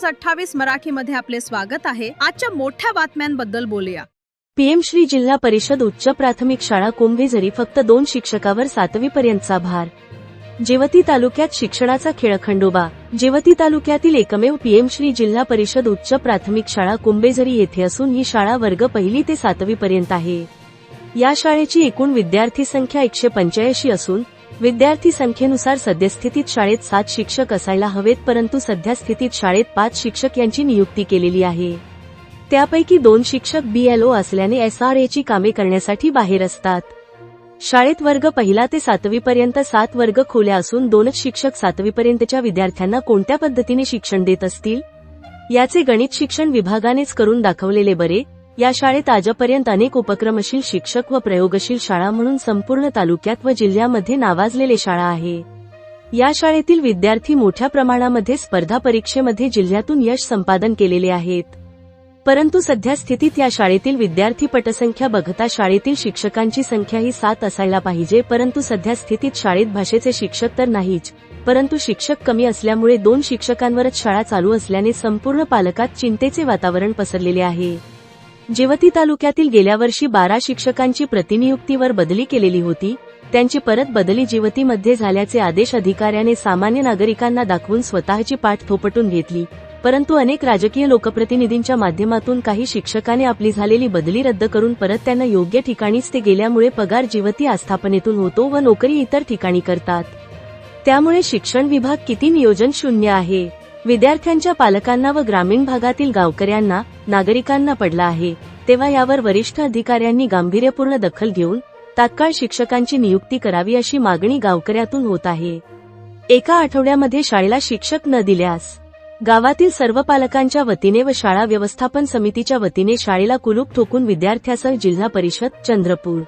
News 28 मराठीमध्ये आपले स्वागत आहे। आजच्या मोठ्या बातम्यांबद्दल बोलूया। पीएम श्री जिल्हा परिषद उच्च प्राथमिक शाळा कुंभेझरी फक्त 2 शिक्षकावर 7वी पर्यंतचा भार। जेवती तालुक्यात शिक्षणाचा खेळखंडोबा। जेवती तालुक्यातील एकमेव पीएम श्री जिल्हा परिषद उच्च प्राथमिक शाळा कुंभेझरी येथे असून ही शाळा वर्ग 1 ते 7वी पर्यंत आहे। या शाळेची एकूण विद्यार्थी संख्या 185 असून विद्यार्थी संख्येनुसार सद्यस्थितीत शाळेत 7 शिक्षक असायला हवेत, परंतु सध्या स्थितीत शाळेत 5 शिक्षक यांची नियुक्ती केलेली आहे। त्यापैकी 2 शिक्षक BLO असल्याने SRAची कामे करण्यासाठी बाहेर असतात। शाळेत वर्ग 1 ते 7वी पर्यंत 7 वर्ग खोल्या असून 2च शिक्षक 7वी पर्यंतच्या विद्यार्थ्यांना कोणत्या पद्धतीने शिक्षण देत असतील याचे गणित शिक्षण विभागानेच करून दाखवलेले बरे। या शाळेत आजपर्यंत अनेक उपक्रमशील शिक्षक व प्रयोगशील शाळा म्हणून संपूर्ण तालुक्यात व जिल्ह्यामध्ये नावाजलेले शाळा आहे। या शाळेतील विद्यार्थी मोठ्या प्रमाणामध्ये स्पर्धा परीक्षेमध्ये जिल्ह्यातून यश संपादन केलेले आहेत, परंतु सध्या स्थितीत या शाळेतील विद्यार्थी पटसंख्या बघता शाळेतील शिक्षकांची संख्या ही 7 असायला पाहिजे, परंतु सध्या स्थितीत शाळेत भाषेचे शिक्षक तर नाहीच, परंतु शिक्षक कमी असल्यामुळे 2 शिक्षकांवरच शाळा चालू असल्याने संपूर्ण पालकात चिंतेचे वातावरण पसरलेले आहे। जेवती तालुक्यातील गेल्या वर्षी 12 शिक्षकांची प्रतिनियुक्तीवर बदली केलेली होती, त्यांची परत बदली जेवतीमध्ये झाल्याचे आदेश अधिकाऱ्याने सामान्य नागरिकांना दाखवून स्वतःची पाठ थोपटून घेतली, परंतु अनेक राजकीय लोकप्रतिनिधींच्या माध्यमातून काही शिक्षकाने आपली झालेली बदली रद्द करून परत त्यांना योग्य ठिकाणीच ते गेल्यामुळे पगार जेवती आस्थापनेतून होतो व नोकरी इतर ठिकाणी करतात। त्यामुळे शिक्षण विभाग किती नियोजन शून्य आहे। विद्यार्थ्यांच्या पालकांना व ग्रामीण भागातील गावकऱ्यांना नागरिकांना पडला आहे, तेव्हा यावर वरिष्ठ अधिकाऱ्यांनी गांभीर्यपूर्ण दखल घेऊन तात्काळ शिक्षकांची नियुक्ती करावी अशी मागणी गावकऱ्यातून होत आहे। एका आठवड्यामध्ये शाळेला शिक्षक न दिल्यास गावातील सर्व पालकांच्या वतीने व शाळा व्यवस्थापन समितीच्या वतीने शाळेला कुलूप ठोकून विद्यार्थ्यासह जिल्हा परिषद चंद्रपूर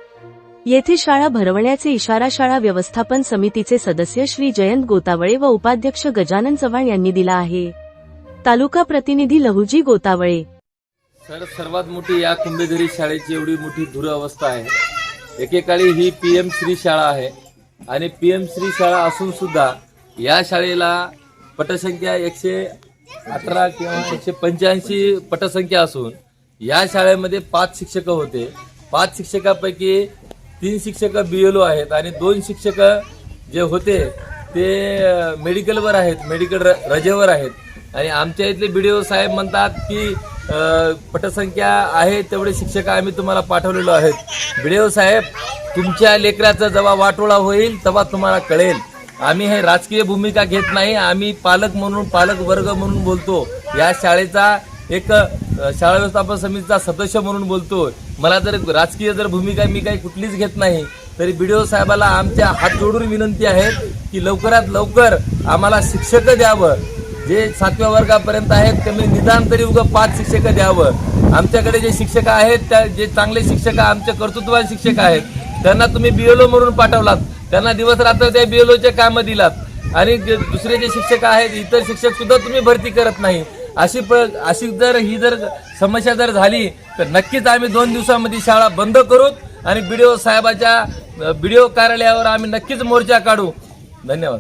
येथे शाळा भरवण्याचे इशारा शाळा व्यवस्थापन समितीचे सदस्य श्री जयंत गोतावळे व उपाध्यक्ष गजानन चव्हाण यांनी दिला आहे। तालुका प्रतिनिधी लहुजी गोतावळे। सर्वात मोठी या कुंभेझरी शाळेची एवढी मोठी दुरवस्था आहे। एकेकाळी ही पीएम श्री शाळा आहे आणि पीएम श्री शाळा असून सुद्धा या शाळेला पटसंख्या 118 किंवा 185 पटसंख्या असून या शाळेमध्ये 5 शिक्षक होते। 5 शिक्षकापैकी 3 शिक्षक BLO आहेत आणि 2 शिक्षक जे होते ते मेडिकलवर आहेत, मेडिकल रजेवर आहेत आणि आमच्या इथले BDO साहेब म्हणतात की पटसंख्या आहे तेवढे शिक्षक आम्ही तुम्हाला पाठवलेलो आहेत। BDO साहेब, तुमच्या लेकराचा जेव्हा वाटोळा होईल तेव्हा तुम्हाला कळेल। आम्ही हे राजकीय भूमिका घेत नाही, आम्ही पालक म्हणून पालक वर्ग म्हणून बोलतो, या शाळेचा एक शाळा व्यवस्थापन समितीचा सदस्य म्हणून बोलतो। मला जर राजकीय भूमिका मी काही कुठलीच घेत नाही, तरी BDO साहेबाला आमच्या हात जोडून विनंती आहे की लवकरात लवकर आम्हाला शिक्षक द्यावं। जे 7व्या वर्गापर्यंत आहेत कमी निदान तरी 5 शिक्षक द्यावं। आमच्याकडे जे शिक्षक आहेत जे चांगले शिक्षक आमचे कर्तृत्ववान शिक्षक आहेत त्यांना तुम्ही BLO म्हणून पाठवलात, त्यांना दिवस रात्र त्या BLOचे कामं दिलात आणि दुसरे जे शिक्षक आहेत इतर शिक्षक सुद्धा तुम्ही भरती करत नाही। अशी जर समस्या झाली तर नक्कीच आम्ही 2 दिवसामध्ये शाळा बंद करू आणि BDO साहेबाच्या BDO कार्यालयावर आम्ही नक्कीच मोर्चा काढू। धन्यवाद।